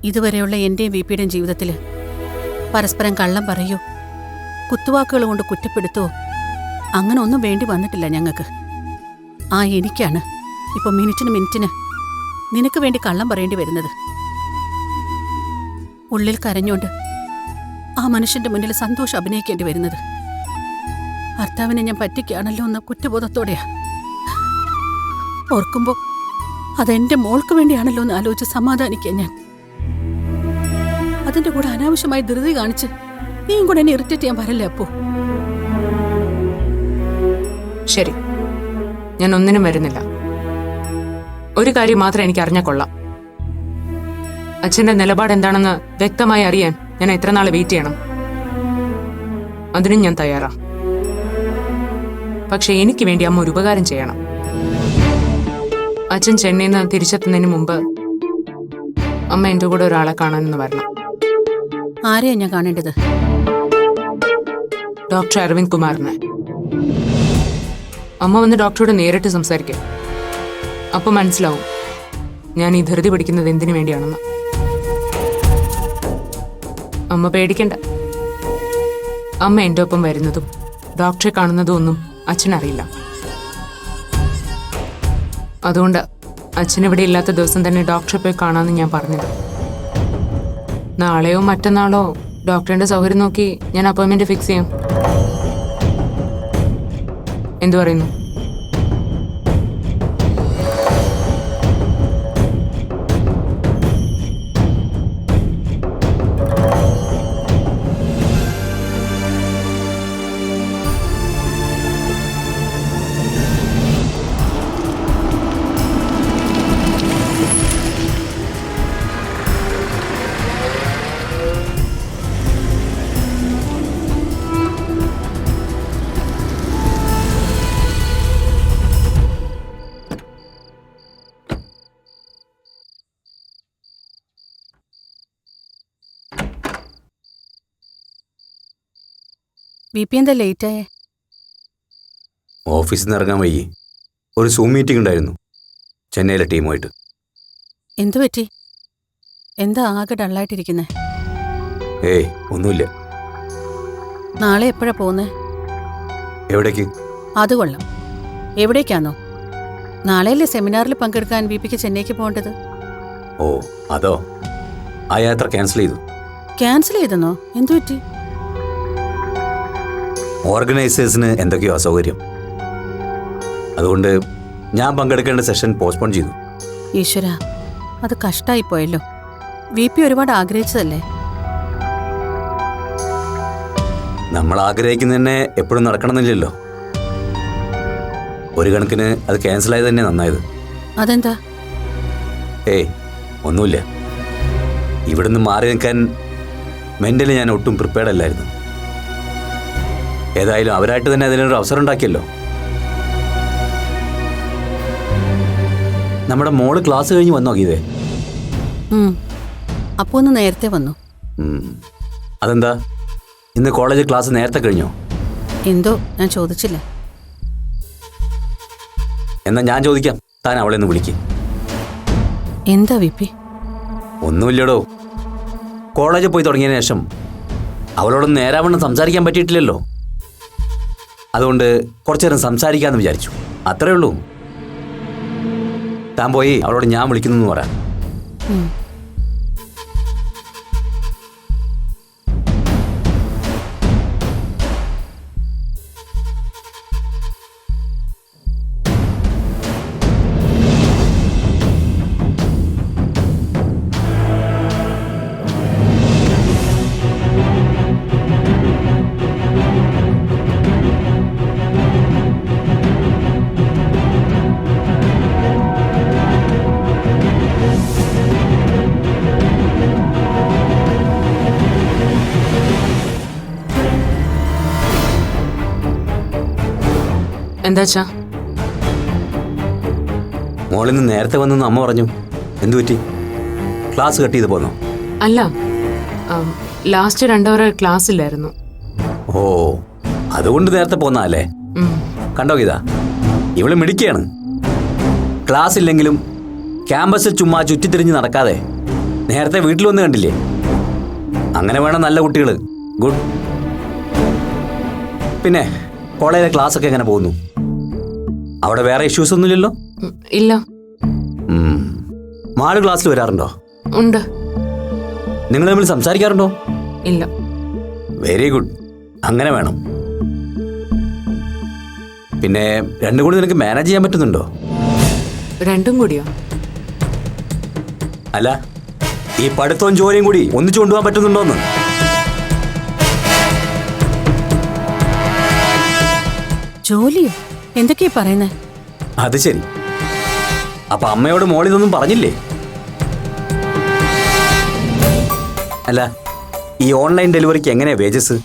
ഇതുവരെയുള്ള എന്റെയും വിപിയുടെയും ജീവിതത്തിൽ പരസ്പരം കള്ളം പറയോ, കുത്തുവാക്കുകൾ കൊണ്ട് കുറ്റപ്പെടുത്തോ അങ്ങനെ ഒന്നും വേണ്ടി വന്നിട്ടില്ല ഞങ്ങൾക്ക്. എനിക്കാണ് ഇപ്പൊ മിനിറ്റിന് നിനക്ക് വേണ്ടി കള്ളം പറയേണ്ടി വരുന്നത്. ഉള്ളിൽ കരഞ്ഞോണ്ട് ആ മനുഷ്യന്റെ മുന്നിൽ സന്തോഷം അഭിനയിക്കേണ്ടി വരുന്നത്. ഭർത്താവിനെ ഞാൻ പറ്റിക്കാണല്ലോ എന്ന കുറ്റബോധത്തോടെയാ. ഓർക്കുമ്പോ അതെന്റെ മോൾക്ക് വേണ്ടിയാണല്ലോ എന്ന് ആലോചിച്ച് സമാധാനിക്കാൻ ഞാൻ. അതിന്റെ കൂടെ അനാവശ്യമായി ധൃതി കാണിച്ച് നീയും കൂടെ എന്നെ ഇറിറ്റേറ്റ് ചെയ്യാൻ പറയല്ലേ അപ്പോ? ശരി, ഞാൻ ഒന്നിനും വരുന്നില്ല. ഒരു കാര്യം മാത്രം എനിക്ക് അറിഞ്ഞാൽ കൊള്ളാം. അച്ഛന്റെ നിലപാട് എന്താണെന്ന് വ്യക്തമായി അറിയാൻ ഞാൻ എത്ര നാൾ വെയിറ്റ് ചെയ്യണം? അതിനും ഞാൻ തയ്യാറാ. പക്ഷെ എനിക്ക് വേണ്ടി അമ്മ ഒരു ഉപകാരം ചെയ്യണം. അച്ഛൻ ചെന്നൈയിൽ നിന്ന് തിരിച്ചെത്തുന്നതിന് മുമ്പ് അമ്മ എന്റെ കൂടെ ഒരാളെ കാണാനെന്ന് വരണം. ആരെയാ ഞാൻ കാണേണ്ടത്? ഡോക്ടർ അരവിന്ദ് കുമാറിനെ. അമ്മ വന്ന് ഡോക്ടറോട് നേരിട്ട് സംസാരിക്കും. അപ്പൊ മനസ്സിലാവും ഞാൻ ഈ ധൃതി പിടിക്കുന്നത് എന്തിനു വേണ്ടിയാണെന്ന്. അമ്മ പേടിക്കണ്ട. അമ്മ എൻ്റെ ഒപ്പം വരുന്നതും ഡോക്ടറെ കാണുന്നതും ഒന്നും അച്ഛനറിയില്ല. അതുകൊണ്ട് അച്ഛനിവിടെ ഇല്ലാത്ത ദിവസം തന്നെ ഡോക്ടറെ പോയി കാണാമെന്ന് ഞാൻ പറഞ്ഞത്. നാളെയോ മറ്റന്നാളോ ഡോക്ടറിന്റെ സൗകര്യം നോക്കി ഞാൻ അപ്പോയിന്റ്മെന്റ് ഫിക്സ് ചെയ്യാം. എന്തു പറയുന്നു? വിപി എന്താ ലേറ്റായേ? ഓഫീസിൽ നിന്ന് ഇറങ്ങാൻ വയ്യേ. ഒരു സൂം മീറ്റിംഗ് ഉണ്ടായിരുന്നു ചെന്നൈയിലെ ടീമുമായിട്ട്. എന്തു പറ്റി? എന്താ ആകെ ഡള്ളായിട്ടിരിക്കുന്നേ? ഏയ് ഒന്നുമില്ല. നാളെ എപ്പോഴാ പോകുന്നേ? എവിടേക്ക്? അത് കൊള്ളാം. എവിടേക്കാന്നോ? നാളെയല്ലേ സെമിനാറിൽ പങ്കെടുക്കാൻ വിപിക്ക് ചെന്നൈക്ക് പോകേണ്ടത്? ഓ അതോ, ആ യാത്ര ക്യാൻസൽ ചെയ്തു. ക്യാൻസൽ ചെയ്തെന്നോ? എന്തു പറ്റി? ഓർഗനൈസേഴ്സിന് എന്തൊക്കെയോ അസൗകര്യം. അതുകൊണ്ട് ഞാൻ പങ്കെടുക്കേണ്ട സെഷൻ പോസ്റ്റ്പോൺ ചെയ്തു. ഈശ്വര, അത് കഷ്ടായിപ്പോയല്ലോ. വിപി ഒരുപാട് ആഗ്രഹിച്ചതല്ലേ? നമ്മൾ ആഗ്രഹിക്കുന്ന തന്നെ എപ്പോഴും നടക്കണമെന്നില്ലല്ലോ. ഒരു കണക്കിന് അത് ക്യാൻസലായത് തന്നെ നന്നായത്. അതെന്താ? ഏയ് ഒന്നുമില്ല. ഇവിടുന്ന് മാറി നിൽക്കാൻ മെന്റലി ഞാൻ ഒട്ടും പ്രിപ്പയർഡ് അല്ലായിരുന്നു. ഏതായാലും അവരായിട്ട് തന്നെ അതിനൊരു അവസരം ഉണ്ടാക്കിയല്ലോ. നമ്മുടെ മോള് ക്ലാസ് കഴിഞ്ഞ് വന്നോ ഗീതേ? അപ്പോ ഒന്ന് നേരത്തെ വന്നു. അതെന്താ, ഇന്ന് കോളേജ് ക്ലാസ് നേരത്തെ കഴിഞ്ഞോ? എന്തോ ഞാൻ ചോദിച്ചില്ല. എന്നാ ഞാൻ ചോദിക്കാം, താൻ അവളെ ഒന്ന് വിളിക്ക്. എന്താ വിപി? ഒന്നുമില്ലടോ, കോളേജിൽ പോയി തുടങ്ങിയതിന് ശേഷം അവളോടൊന്ന് നേരാവണ്ണം സംസാരിക്കാൻ പറ്റിയിട്ടില്ലല്ലോ. അതുകൊണ്ട് കുറച്ചു നേരം സംസാരിക്കാമെന്ന് വിചാരിച്ചു, അത്രേ ഉള്ളൂ. താൻ പോയി അവളോട് ഞാൻ വിളിക്കുന്നു പറയാം. എന്താച്ചാ? മോളിന്ന് നേരത്തെ വന്നെന്ന് അമ്മ പറഞ്ഞു. എന്തു പറ്റി? ക്ലാസ് കട്ട് ചെയ്ത് പോന്നോ? അല്ല, ലാസ്റ്റ് 2 hour ക്ലാസ് ഇല്ലായിരുന്നു. ഓ, അതുകൊണ്ട് നേരത്തെ പോന്നല്ലേ? കണ്ടോ ഗീത, ഇവള് മിടുക്കിയാണ്. ക്ലാസ് ഇല്ലെങ്കിലും ക്യാമ്പസിൽ ചുമ്മാ ചുറ്റിത്തിരിഞ്ഞ് നടക്കാതെ നേരത്തെ വീട്ടിൽ വന്ന് കണ്ടില്ലേ? അങ്ങനെ വേണം നല്ല കുട്ടികൾ. ഗുഡ്. പിന്നെ കോളേജിലെ ക്ലാസ് ഒക്കെ എങ്ങനെ പോകുന്നു? അവിടെ വേറെ ഇഷ്യൂസ് ഒന്നുമില്ലല്ലോ? ഇല്ല. മാള് ക്ലാസ്സിൽ വരാറുണ്ടോ? ഉണ്ട്. നിങ്ങൾ തമ്മിൽ സംസാരിക്കാറുണ്ടോ? ഇല്ല. Very good. അങ്ങനെ വേണം. പിന്നെ രണ്ടും കൂടി നിനക്ക് മാനേജ് ചെയ്യാൻ പറ്റുന്നുണ്ടോ? രണ്ടും കൂടിയോ? അല്ല, ഈ പഠിത്തവും ജോലിയും കൂടി ഒന്നിച്ചു കൊണ്ടുപോകാൻ പറ്റുന്നുണ്ടോന്ന്? ജോലിയോ? എന്തൊക്കെയാ പറയുന്നേ? അത് ശരി. അപ്പൊ അമ്മയോട് മോളിതൊന്നും പറഞ്ഞില്ലേ? അല്ല, ഈ ഓൺലൈൻ ഡെലിവറിക്ക് എങ്ങനെയാ വേജസ്?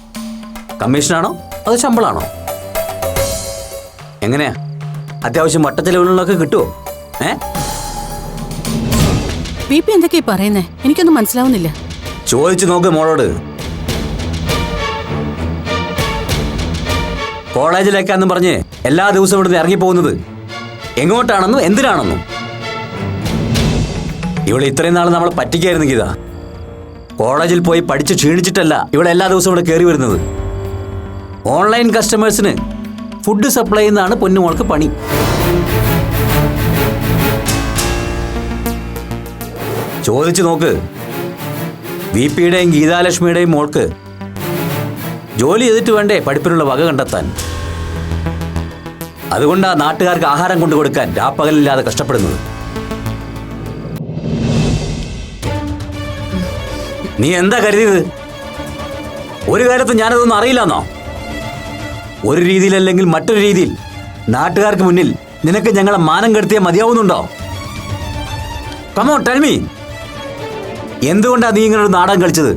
കമ്മീഷനാണോ അതോ ശമ്പളമാണോ? എങ്ങനെയാ? അത്യാവശ്യം വട്ടച്ചെലവുകളിലൊക്കെ കിട്ടുമോ? VP എന്തൊക്കെയാ പറയുന്നേ? എനിക്കൊന്നും മനസ്സിലാവുന്നില്ല. ചോദിച്ചു നോക്ക് മോളോട്. കോളേജിലേക്കാന്നും പറഞ്ഞ് എല്ലാ ദിവസവും ഇവിടുന്ന് ഇറങ്ങിപ്പോകുന്നത് എങ്ങോട്ടാണെന്നും എന്തിനാണെന്നും. ഇവിടെ ഇത്രയും നാൾ നമ്മളെ പറ്റിക്കായിരുന്നു ഗീത. കോളേജിൽ പോയി പഠിച്ച് ക്ഷീണിച്ചിട്ടല്ല ഇവിടെ എല്ലാ ദിവസവും ഇവിടെ കയറി വരുന്നത്. ഓൺലൈൻ കസ്റ്റമേഴ്സിന് ഫുഡ് സപ്ലൈ ചെയ്യുന്നതാണ് പൊന്നുമോൾക്ക് പണി. ചോദിച്ചു നോക്ക്. VPയുടെയും ഗീതാലക്ഷ്മിയുടെയും മോൾക്ക് ജോലി ചെയ്തിട്ട് വേണ്ടേ പഠിപ്പിനുള്ള വക കണ്ടെത്താൻ. അതുകൊണ്ടാ നാട്ടുകാർക്ക് ആഹാരം കൊണ്ടു കൊടുക്കാൻ രാപ്പകലില്ലാതെ കഷ്ടപ്പെടുന്നത്. നീ എന്താ കരുതിയത്? ഒരു കാര്യത്തും ഞാനതൊന്നും അറിയില്ലെന്നോ? ഒരു രീതിയിലല്ലെങ്കിൽ മറ്റൊരു രീതിയിൽ നാട്ടുകാർക്ക് മുന്നിൽ നിനക്ക് ഞങ്ങളെ മാനം കെടുത്തിയാൽ മതിയാവുന്നുണ്ടോ? Come on tell me. എന്തുകൊണ്ടാ നീ ഇങ്ങനൊരു നാടകം കളിച്ചത്?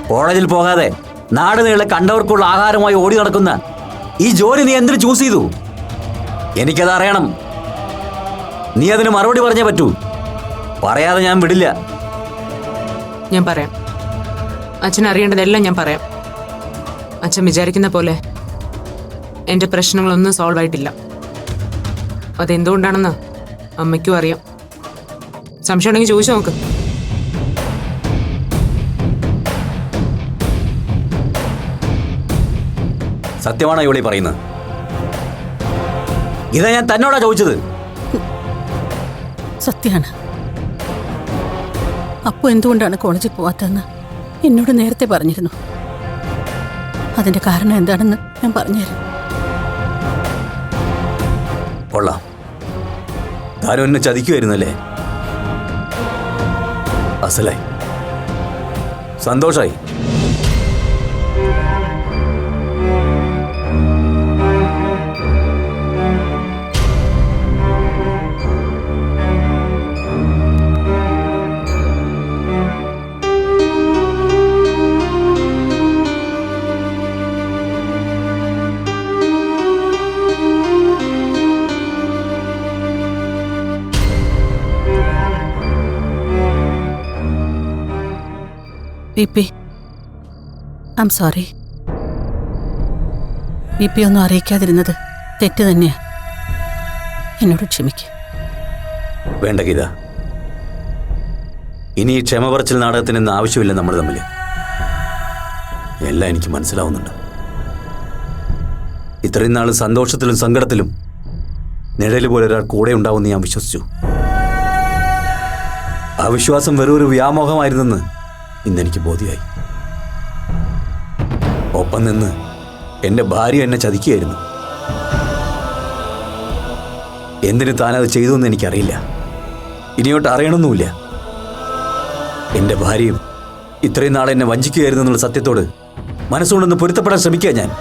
കോളേജിൽ പോകാതെ നാട് നീളെ കണ്ടവർക്കുള്ള ആഹാരമായി ഓടി നടക്കുന്ന ഈ ജോലി നീ എന്തിനു ചൂസ് ചെയ്തു? എനിക്കത് അറിയണം. നീ അതിന് മറുപടി പറഞ്ഞേ പറ്റൂ. പറയാതെ ഞാൻ വിടില്ല. ഞാൻ പറയാം. അച്ഛൻ അറിയേണ്ടതെല്ലാം ഞാൻ പറയാം. അച്ഛൻ വിചാരിക്കുന്ന പോലെ എൻ്റെ പ്രശ്നങ്ങളൊന്നും സോൾവ് ആയിട്ടില്ല. അതെന്തുകൊണ്ടാണെന്ന് അമ്മയ്ക്കും അറിയാം. സംശയം ഉണ്ടെങ്കിൽ ചോദിച്ചു നോക്ക്. സത്യമാണോ ഇവളീ പറയുന്നത്? ഇതാ ഞാൻ തന്നോടാ ചോദിച്ചത്. സത്യമാണ്. അപ്പു എന്തുകൊണ്ടാണ് കോളേജിൽ പോവാത്തതെന്ന് എന്നോട് നേരത്തെ പറഞ്ഞിരുന്നു. അതിന്റെ കാരണം എന്താണെന്ന് ഞാൻ പറഞ്ഞുതരാം. കൊള്ളാം. താനും എന്നെ ചതിക്കുമായിരുന്നല്ലേ? അസലായി. സന്തോഷായി. VP, I'm sorry. VP ഒന്നും അറിയിക്കാതിരുന്നത് തെറ്റ് തന്നെയാ. എന്നോട് ക്ഷമിക്ക. വേണ്ട ഗീത. ഇനി ഈ ക്ഷമ പറച്ചിൽ നാടകത്തിനൊന്നും ആവശ്യമില്ല നമ്മൾ തമ്മിൽ. എല്ലാം എനിക്ക് മനസ്സിലാവുന്നുണ്ട്. ഇത്രയും നാൾ സന്തോഷത്തിലും സങ്കടത്തിലും നിഴല് പോലെ ഒരാൾ കൂടെ ഉണ്ടാവുമെന്ന് ഞാൻ വിശ്വസിച്ചു. ആ വിശ്വാസം വെറും ഒരു വ്യാമോഹമായിരുന്നെന്ന് ഇന്നെനിക്ക് ബോധ്യമായി. ഒപ്പം നിന്ന് എൻ്റെ ഭാര്യ എന്നെ ചതിക്കുകയായിരുന്നു. എന്തിന് താനത് ചെയ്തു എന്ന് എനിക്കറിയില്ല. ഇനിയോട്ട് അറിയണമെന്നുമില്ല. എൻ്റെ ഭാര്യയും ഇത്രയും നാളെ എന്നെ വഞ്ചിക്കുകയായിരുന്നു എന്നുള്ള സത്യത്തോട് മനസ്സുകൊണ്ടൊന്ന് പൊരുത്തപ്പെടാൻ ശ്രമിക്കുക ഞാൻ.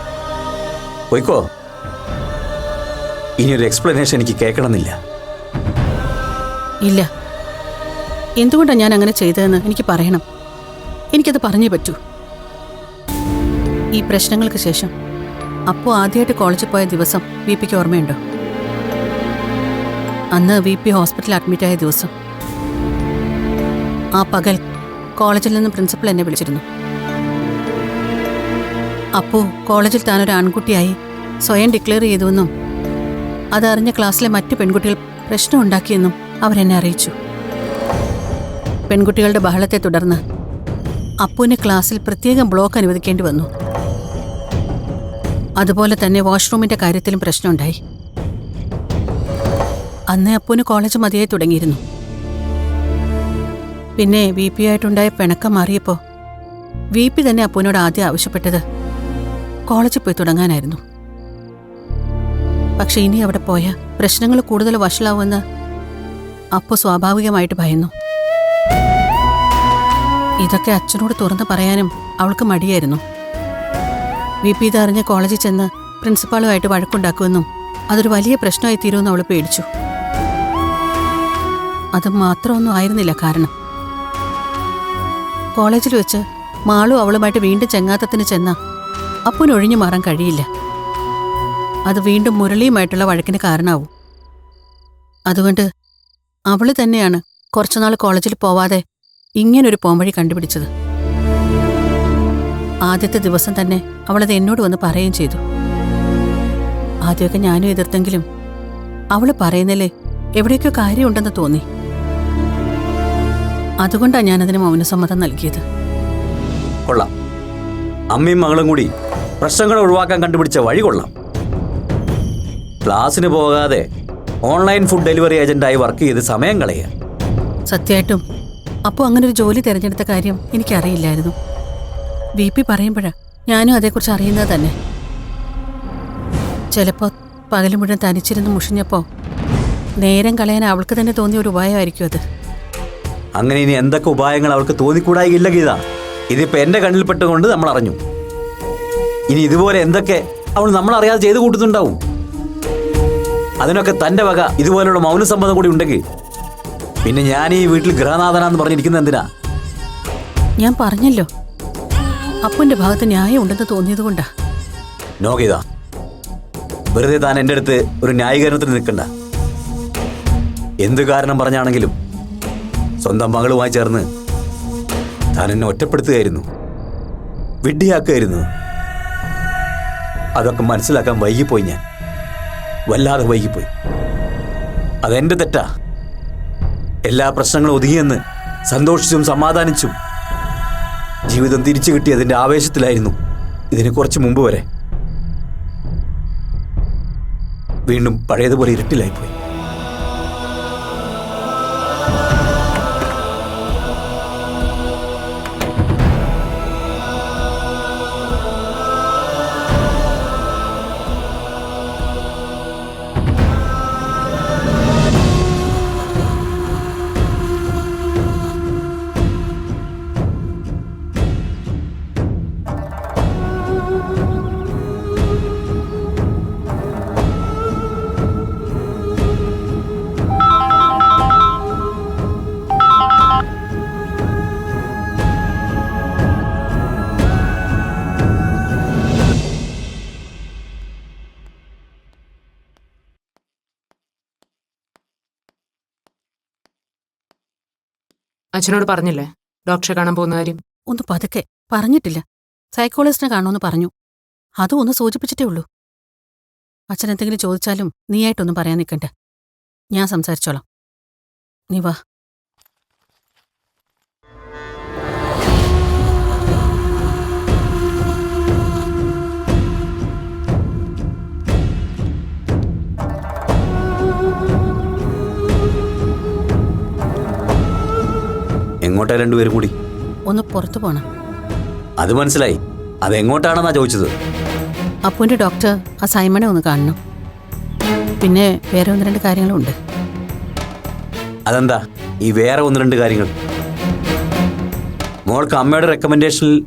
പോയിക്കോ. ഇനിയൊരു എക്സ്പ്ലനേഷൻ എനിക്ക് കേൾക്കണമെന്നില്ല. ഇല്ല. എന്തുകൊണ്ടാണ് ഞാൻ അങ്ങനെ ചെയ്തതെന്ന് എനിക്ക് പറയണം. എനിക്കത് പറഞ്ഞേ പറ്റൂ. ഈ പ്രശ്നങ്ങൾക്ക് ശേഷം അപ്പോ ആദ്യമായിട്ട് കോളേജിൽ പോയ ദിവസം VPക്ക് ഓർമ്മയുണ്ടോ? അന്ന് VP ഹോസ്പിറ്റലിൽ അഡ്മിറ്റായ ദിവസം. ആ പകൽ കോളേജിൽ നിന്ന് പ്രിൻസിപ്പൽ എന്നെ വിളിച്ചിരുന്നു. അപ്പോ കോളേജിൽ താനൊരു ആൺകുട്ടിയായി സ്വയം ഡിക്ലെയർ ചെയ്തുവെന്നും അതറിഞ്ഞ ക്ലാസ്സിലെ മറ്റു പെൺകുട്ടികൾ പ്രശ്നമുണ്ടാക്കിയെന്നും അവരെന്നെ അറിയിച്ചു. പെൺകുട്ടികളുടെ ബഹളത്തെ തുടർന്ന് അപ്പുവിന് ക്ലാസ്സിൽ പ്രത്യേകം ബ്ലോക്ക് അനുവദിക്കേണ്ടി വന്നു. അതുപോലെ തന്നെ വാഷ്റൂമിന്റെ കാര്യത്തിലും പ്രശ്നമുണ്ടായി. അന്ന് അപ്പുവിന് കോളേജ് മതിയായി തുടങ്ങിയിരുന്നു. പിന്നെ വി പി ആയിട്ടുണ്ടായ പിണക്കം മാറിയപ്പോൾ വി പി തന്നെ അപ്പുവിനോട് ആദ്യം ആവശ്യപ്പെട്ടത് കോളേജിൽ പോയി തുടങ്ങാനായിരുന്നു. പക്ഷെ ഇനി അവിടെ പോയ പ്രശ്നങ്ങൾ കൂടുതൽ വഷളാവുമെന്ന് അപ്പു സ്വാഭാവികമായിട്ട് ഭയന്നു. ഇതൊക്കെ അച്ഛനോട് തുറന്നു പറയാനും അവൾക്ക് മടിയായിരുന്നു. വി പി ഇതറിഞ്ഞ് കോളേജിൽ ചെന്ന് പ്രിൻസിപ്പാളുമായിട്ട് വഴക്കുണ്ടാക്കുമെന്നും അതൊരു വലിയ പ്രശ്നമായി തീരുമെന്ന് അവൾ പേടിച്ചു. അത് മാത്രമൊന്നും ആയിരുന്നില്ല കാരണം. കോളേജിൽ വെച്ച് മാളു അവളുമായിട്ട് വീണ്ടും ചെങ്ങാത്തത്തിന് ചെന്ന അപ്പുവിന് ഒഴിഞ്ഞു മാറാൻ കഴിയില്ല. അത് വീണ്ടും മുരളിയുമായിട്ടുള്ള വഴക്കിന് കാരണമാവും. അതുകൊണ്ട് അവള് തന്നെയാണ് കുറച്ചുനാൾ കോളേജിൽ പോവാതെ ഇങ്ങനൊരു പോംവഴി കണ്ടുപിടിച്ചത്. ആദ്യത്തെ ദിവസം തന്നെ അവളത് എന്നോട് വന്ന് പറയുകയും ചെയ്തു. ആദ്യമൊക്കെ ഞാനും എതിർത്തെങ്കിലും അവള് പറയുന്നതിലെ എവിടെയൊക്കെ കാര്യമുണ്ടെന്ന് തോന്നി. അതുകൊണ്ടാണ് ഞാനതിന് മൗനസമ്മതം നൽകിയത്. കൊള്ളാം. അമ്മയും മകളും കൂടി പ്രശ്നങ്ങൾ ഒഴിവാക്കാൻ കണ്ടുപിടിച്ച വഴി കൊള്ളാം. ക്ലാസ്സിന് പോകാതെ ഓൺലൈൻ ഫുഡ് ഡെലിവറി ഏജന്റായി വർക്ക് ചെയ്ത് സമയം കളയുക. സത്യമായിട്ടും അപ്പോൾ അങ്ങനെ ഒരു ജോലി തിരഞ്ഞെടുത്ത കാര്യം എനിക്കറിയില്ലായിരുന്നു. വി പി പറയുമ്പോഴാണ് ഞാനും അതേക്കുറിച്ച് അറിയുന്നത് തന്നെ. ചിലപ്പോൾ പകൽ മുഴുവൻ തനിച്ചിരുന്ന് മുഷിഞ്ഞപ്പോൾ നേരം കളയാൻ അവൾക്ക് തന്നെ തോന്നിയ ഒരു ഉപായമായിരിക്കും അത്. അങ്ങനെ ഇനി എന്തൊക്കെ ഉപായങ്ങൾ അവൾക്ക് തോന്നിക്കൂടായില്ല ഗീത. ഇതിപ്പോ എന്റെ കണ്ണിൽപ്പെട്ടുകൊണ്ട് നമ്മൾ അറിഞ്ഞു. ഇനി ഇതുപോലെ എന്തൊക്കെ അവൾ നമ്മളറിയാതെ ചെയ്തു കൂട്ടുന്നുണ്ടാവും. അതിനൊക്കെ തന്റെ വക ഇതുപോലുള്ള മൗനസമ്മതം കൂടി ഉണ്ടെങ്കിൽ പിന്നെ ഞാൻ ഈ വീട്ടിൽ ഗൃഹനാഥനാന്ന് പറഞ്ഞിരിക്കുന്നത് എന്തിനാ? ഞാൻ പറഞ്ഞല്ലോ, അപ്പന്റെ ഭാഗത്ത് ന്യായം ഉണ്ടെന്ന് തോന്നിയത് കൊണ്ടാ. നോ ഗീത, വെറുതെ താൻ എൻ്റെ അടുത്ത് ഒരു ന്യായീകരണത്തിന് നിൽക്കണ്ട. എന്ത് കാരണം പറഞ്ഞാണെങ്കിലും സ്വന്തം മകളുമായി ചേർന്ന് താൻ എന്നെ ഒറ്റപ്പെടുത്തുകയായിരുന്നു, വിഡ്ഢിയാക്കുകയായിരുന്നു. അതൊക്കെ മനസ്സിലാക്കാൻ വൈകിപ്പോയി. ഞാൻ വല്ലാതെ വൈകിപ്പോയി. അതെന്റെ തെറ്റാ. എല്ലാ പ്രശ്നങ്ങളും ഒതുങ്ങിയെന്ന് സന്തോഷിച്ചും സമാധാനിച്ചും ജീവിതം തിരിച്ചു കിട്ടിയതിന്റെ ആവേശത്തിലായിരുന്നു ഇതിന് കുറച്ച് മുമ്പ് വരെ. വീണ്ടും പഴയതുപോലെ ഇരുട്ടിലായിപ്പോയി. അച്ഛനോട് പറഞ്ഞില്ലേ ഡോക്ടറെ കാണാൻ പോകുന്ന കാര്യം? ഒന്ന് പതുക്കെ പറഞ്ഞിട്ടില്ല. സൈക്കോളജിസ്റ്റിനെ കാണുമെന്ന് പറഞ്ഞു. അതും ഒന്ന് സൂചിപ്പിച്ചിട്ടേ ഉള്ളൂ. അച്ഛൻ എന്തെങ്കിലും ചോദിച്ചാലും നീയായിട്ടൊന്നും പറയാൻ നിൽക്കണ്ട. ഞാൻ സംസാരിച്ചോളാം. നീ വാ. എങ്ങോട്ടാ രണ്ടുപേരും കൂടി? ഒന്ന് പുറത്തു പോണം. അത് മനസ്സിലായി. അതെങ്ങോട്ടാണെന്നാ ചോദിച്ചത്? അപ്പുവിന്റെ ഡോക്ടർ ആ സൈമണെ ഒന്ന് കാണണം. പിന്നെ വേറെ ഒന്ന് രണ്ട് കാര്യങ്ങളുണ്ട്. അതെന്താ ഈ വേറെ ഒന്ന് രണ്ട് കാര്യങ്ങൾ? മോൾക്ക് അമ്മയുടെ റെക്കമെൻഡേഷനിൽ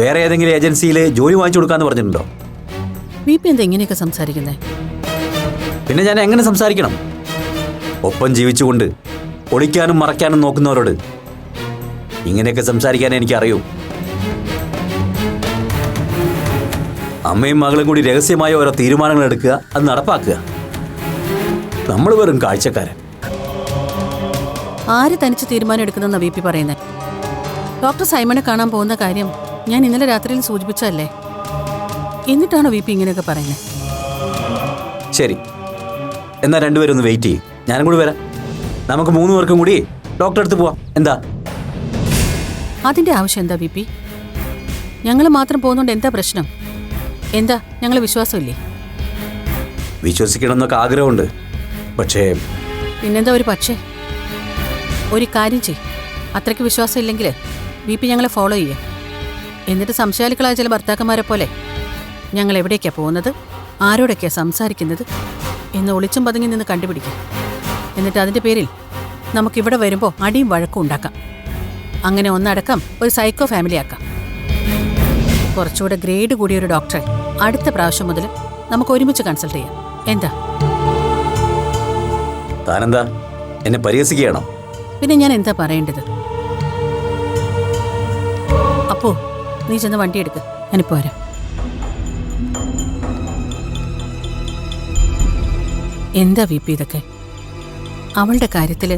വേറെ ഏതെങ്കിലും ഏജൻസിയിൽ ജോലി വാങ്ങിച്ചു കൊടുക്കാന്ന് പറഞ്ഞിട്ടുണ്ടോ? വി പി എന്താ ഇങ്ങനെയൊക്കെ സംസാരിക്കുന്നേ? പിന്നെ ഞാൻ എങ്ങനെ സംസാരിക്കണം? ഒപ്പം ജീവിച്ചുകൊണ്ട് ഒളിക്കാനും മറയ്ക്കാനും നോക്കുന്നവരോട് ഇങ്ങനെയൊക്കെ സംസാരിക്കാൻ എനിക്കറിയൂ. അമ്മയും മകളും കൂടി രഹസ്യമായ ഓരോ തീരുമാനങ്ങൾ എടുക്കുക, അത് നടപ്പാക്കുക. നമ്മൾ വെറും കാഴ്ചക്കാരൻ. ആര് തനിച്ച് തീരുമാനം എടുക്കുന്നെന്നാ വി പി പറയുന്നത്? ഡോക്ടർ സൈമണെ കാണാൻ പോകുന്ന കാര്യം ഞാൻ ഇന്നലെ രാത്രിയിൽ സൂചിപ്പിച്ചല്ലേ. എന്നിട്ടാണോ വി പി ഇങ്ങനെയൊക്കെ പറയുന്നത്? ശരി, എന്നാൽ രണ്ടുപേരും ഒന്ന് വെയിറ്റ് ചെയ്യും. ഞാനും കൂടി വരാം. നമുക്ക് 3 പേർക്കും കൂടി ഡോക്ടറെ അടുത്ത് പോവാം. എന്താ? അതിന്റെ ആവശ്യം എന്താ വി പി? ഞങ്ങൾ മാത്രം പോകുന്നോണ്ട് എന്താ പ്രശ്നം? എന്താ ഞങ്ങൾ വിശ്വാസമില്ലേ? വിശ്വസിക്കണം എന്നൊക്കെ ആഗ്രഹമുണ്ട്. പക്ഷേ പിന്നെന്താ ഒരു പക്ഷേ? ഒരു കാര്യം ചെയ്, അത്രയ്ക്ക് വിശ്വാസം ഇല്ലെങ്കിൽ വി പി ഞങ്ങളെ ഫോളോ ചെയ്യാം. എന്നിട്ട് സംശയാലുക്കളായ ചില ഭർത്താക്കന്മാരെ പോലെ ഞങ്ങൾ എവിടേക്കാണ് പോകുന്നത്, ആരോടൊക്കെയാണ് സംസാരിക്കുന്നത് എന്ന് ഒളിച്ചും പതുങ്ങി നിന്ന് കണ്ടുപിടിക്കാം. എന്നിട്ട് അതിൻ്റെ പേരിൽ നമുക്കിവിടെ വരുമ്പോൾ അടിയും വഴക്കും ഉണ്ടാക്കാം. അങ്ങനെ ഒന്നടക്കം ഒരു സൈക്കോ ഫാമിലി ആക്കാം. കുറച്ചുകൂടെ ഗ്രേഡ് കൂടിയ ഒരു ഡോക്ടറെ അടുത്ത പ്രാവശ്യം മുതൽ നമുക്ക് ഒരുമിച്ച് കൺസൾട്ട് ചെയ്യാം. എന്താ? താനെന്താ എന്നെ പരിഹസിക്കുകയാണോ? പിന്നെ ഞാൻ എന്താ പറയേണ്ടത്? അപ്പോ നീ ചെന്ന് വണ്ടി എടുക്ക്, ഞാനിപ്പോ വരാം. എന്താ വി പി ഇതൊക്കെ? അവളുടെ കാര്യത്തിൽ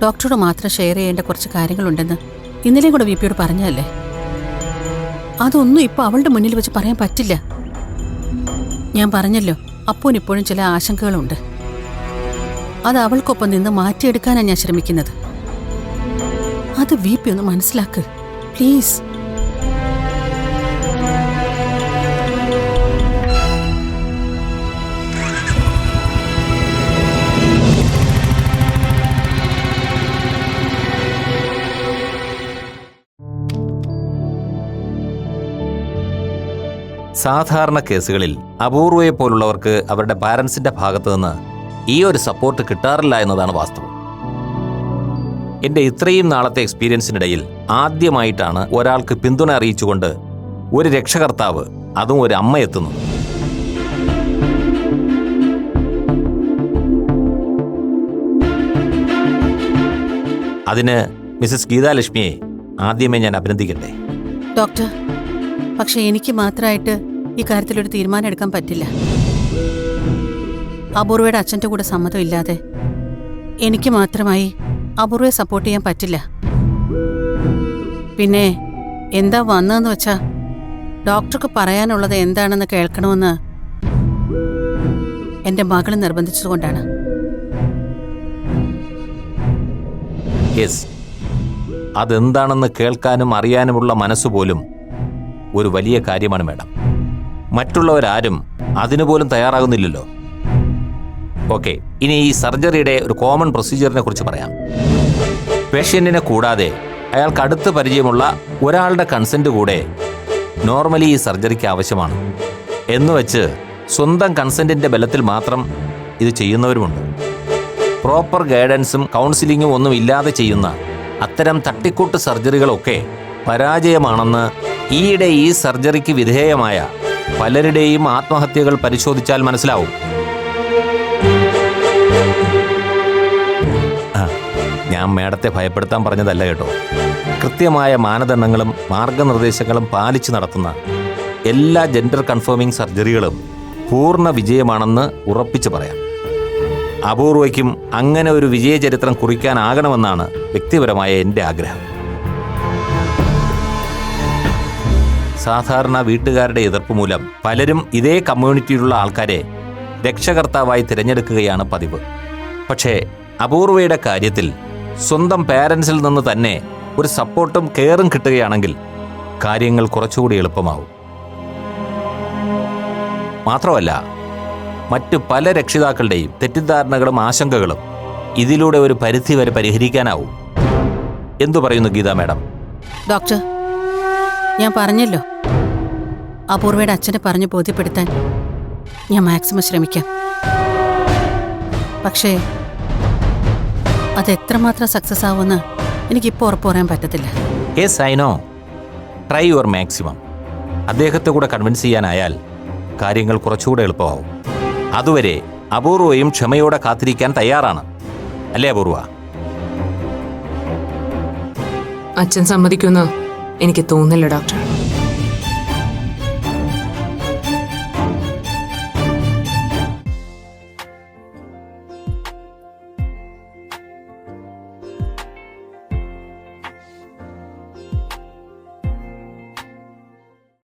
ഡോക്ടറോട് മാത്രം ഷെയർ ചെയ്യേണ്ട കുറച്ച് കാര്യങ്ങളുണ്ടെന്ന് ഇന്നലെയും കൂടെ വി പിയോട് പറഞ്ഞല്ലേ? അതൊന്നും ഇപ്പോൾ അവളുടെ മുന്നിൽ വെച്ച് പറയാൻ പറ്റില്ല. ഞാൻ പറഞ്ഞല്ലോ, അപ്പോനിപ്പോഴും ചില ആശങ്കകളുണ്ട്. അത് അവൾക്കൊപ്പം നിന്ന് മാറ്റിയെടുക്കാനാണ് ഞാൻ ശ്രമിക്കുന്നത്. അത് വി പി ഒന്ന് മനസ്സിലാക്ക് പ്ലീസ്. സാധാരണ കേസുകളിൽ അപൂർവയെ പോലുള്ളവർക്ക് അവരുടെ പാരൻസിന്റെ ഭാഗത്തു നിന്ന് ഈ ഒരു സപ്പോർട്ട് കിട്ടാറില്ല എന്നതാണ് വാസ്തവം. എൻ്റെ ഇത്രയും നാളത്തെ എക്സ്പീരിയൻസിനിടയിൽ ആദ്യമായിട്ടാണ് ഒരാൾക്ക് പിന്തുണ അറിയിച്ചുകൊണ്ട് ഒരു രക്ഷകർത്താവ്, അതും ഒരു അമ്മ എത്തുന്നത്. അതിന് മിസസ് ഗീതാലക്ഷ്മിയെ ആദ്യമേ ഞാൻ അഭിനന്ദിക്കട്ടെ. ഡോക്ടർ, പക്ഷെ എനിക്ക് മാത്രമായിട്ട് ഈ കാര്യത്തിലൊരു തീരുമാനം എടുക്കാൻ പറ്റില്ല. അപൂർവയുടെ അച്ഛൻ്റെ കൂടെ സമ്മതമില്ലാതെ എനിക്ക് മാത്രമായി അപൂർവയെ സപ്പോർട്ട് ചെയ്യാൻ പറ്റില്ല. പിന്നെ എന്താ വന്നതെന്ന് വെച്ചാ ഡോക്ടർക്ക് പറയാനുള്ളത് എന്താണെന്ന് കേൾക്കണമെന്ന് എൻ്റെ മകൾ നിർബന്ധിച്ചതുകൊണ്ടാണ്. യെസ്, അതെന്താണെന്ന് കേൾക്കാനും അറിയാനുമുള്ള മനസ്സുപോലും ഒരു വലിയ കാര്യമാണ് മാഡം. മറ്റുള്ളവരാരും അതിനുപോലും തയ്യാറാകുന്നില്ലല്ലോ. ഓക്കെ, ഇനി ഈ സർജറിയുടെ ഒരു കോമൺ പ്രൊസീജിയറിനെ കുറിച്ച് പറയാം. പേഷ്യൻറ്റിനെ കൂടാതെ അയാൾക്ക് അടുത്ത് പരിചയമുള്ള ഒരാളുടെ കൺസെൻറ്റ് കൂടെ നോർമലി ഈ സർജറിക്ക് ആവശ്യമാണ്. എന്നുവെച്ച് സ്വന്തം കൺസെൻറ്റിൻ്റെ ബലത്തിൽ മാത്രം ഇത് ചെയ്യുന്നവരുമുണ്ട്. പ്രോപ്പർ ഗൈഡൻസും കൗൺസിലിങ്ങും ഒന്നും ഇല്ലാതെ ചെയ്യുന്ന അത്തരം തട്ടിക്കൂട്ട് സർജറികളൊക്കെ പരാജയമാണെന്ന് ഈയിടെ ഈ സർജറിക്ക് വിധേയമായ പലരുടെയും ആത്മഹത്യകൾ പരിശോധിച്ചാൽ മനസ്സിലാവും. ഞാൻ മേഡത്തെ ഭയപ്പെടുത്താൻ പറഞ്ഞതല്ല കേട്ടോ. കൃത്യമായ മാനദണ്ഡങ്ങളും മാർഗനിർദ്ദേശങ്ങളും പാലിച്ചു നടത്തുന്ന എല്ലാ ജെൻഡർ കൺഫേമിംഗ് സർജറികളും പൂർണ്ണ വിജയമാണെന്ന് ഉറപ്പിച്ചു പറയാം. അപൂർവയ്ക്കും അങ്ങനെ ഒരു വിജയചരിത്രം കുറിക്കാനാകണമെന്നാണ് വ്യക്തിപരമായ എൻ്റെ ആഗ്രഹം. സാധാരണ വീട്ടുകാരുടെ എതിർപ്പ് മൂലം പലരും ഇതേ കമ്മ്യൂണിറ്റിയിലുള്ള ആൾക്കാരെ രക്ഷകർത്താവായി തിരഞ്ഞെടുക്കുകയാണ് പതിവ്. പക്ഷേ അപൂർവയുടെ കാര്യത്തിൽ സ്വന്തം പാരൻസിൽ നിന്ന് തന്നെ ഒരു സപ്പോർട്ടും കെയറും കിട്ടുകയാണെങ്കിൽ കാര്യങ്ങൾ കുറച്ചുകൂടി എളുപ്പമാവും. മാത്രമല്ല, മറ്റു പല രക്ഷിതാക്കളുടെയും തെറ്റിദ്ധാരണകളും ആശങ്കകളും ഇതിലൂടെ ഒരു പരിധിവരെ പരിഹരിക്കാനാവും. എന്തു പറയുന്നു ഗീത മാഡം? ഡോക്ടർ, ഞാൻ പറഞ്ഞല്ലോ, അപൂർവയുടെ അച്ഛനെ പറഞ്ഞ് ബോധ്യപ്പെടുത്താൻ ഞാൻ മാക്സിമം ശ്രമിക്കാം. പക്ഷേ അതെത്രമാത്രം സക്സസ് ആവുമെന്ന് എനിക്കിപ്പോൾ ഉറപ്പ് പറയാൻ പറ്റത്തില്ല. Yes, I know. Try your maximum. അദ്ദേഹത്തെ കൂടെ കൺവിൻസ് ചെയ്യാനായാൽ കാര്യങ്ങൾ കുറച്ചുകൂടെ എളുപ്പമാവും. അതുവരെ അപൂർവയും ക്ഷമയോടെ കാത്തിരിക്കാൻ തയ്യാറാണ്, അല്ലേ അപൂർവ? അച്ഛൻ സമ്മതിക്കുമെന്ന് എനിക്ക് തോന്നുന്നില്ല ഡോക്ടർ.